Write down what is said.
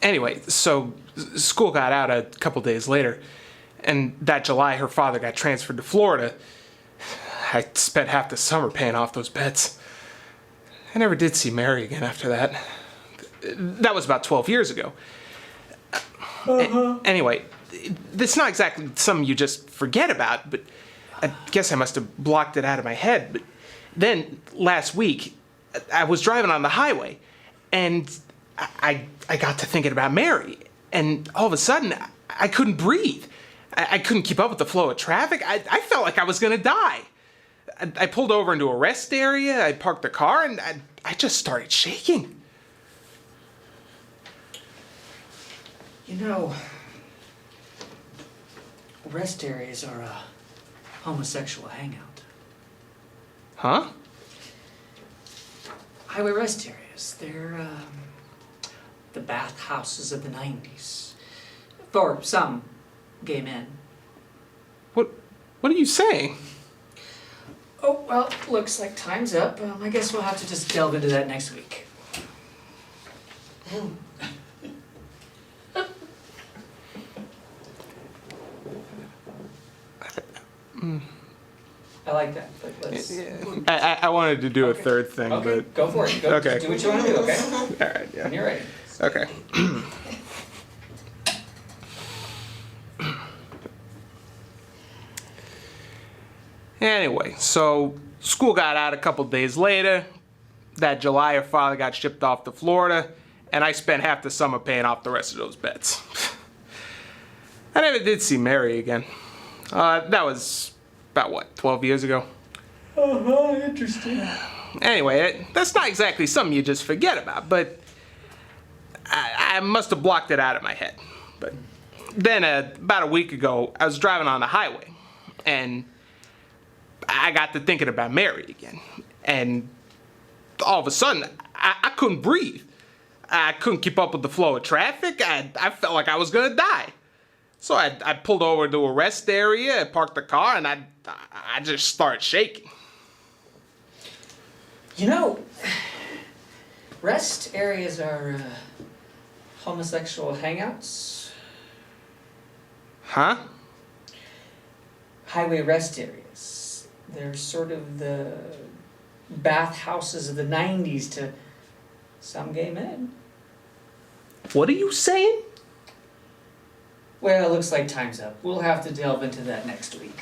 Anyway, so school got out a couple days later, and that July her father got transferred to Florida. I spent half the summer paying off those bets. I never did see Mary again after that. That was about 12 years ago. Anyway, it's not exactly something you just forget about, but I guess I must have blocked it out of my head. But then, last week, I was driving on the highway, and I got to thinking about Mary, and all of a sudden, I couldn't breathe. I couldn't keep up with the flow of traffic. I felt like I was going to die. I pulled over into a rest area, I parked the car, and I just started shaking. You know, rest areas are a homosexual hangout. Huh? Highway rest areas, they're the bathhouses of the 90s. For some gay men. What are you saying? Oh, well, looks like time's up. I guess we'll have to just delve into that next week. I like that, but let's... I wanted to do a third thing, Okay, but... go for it. Okay. Do what you want to do, okay? Alright, yeah. When you're ready. Okay. Anyway, so school got out a couple days later. That July, her father got shipped off to Florida, and I spent half the summer paying off the rest of those bets. I never did see Mary again. That was about, 12 years ago? Interesting. Anyway, that's not exactly something you just forget about, but I must have blocked it out of my head. But then, about a week ago, I was driving on the highway, and I got to thinking about Mary again. And all of a sudden, I couldn't breathe. I couldn't keep up with the flow of traffic. I felt like I was gonna die. So I pulled over to a rest area, I parked the car, and I just started shaking. You know, rest areas are homosexual hangouts. Huh? Highway rest areas. They're sort of the bathhouses of the 90s to some gay men. What are you saying? Well, it looks like time's up. We'll have to delve into that next week.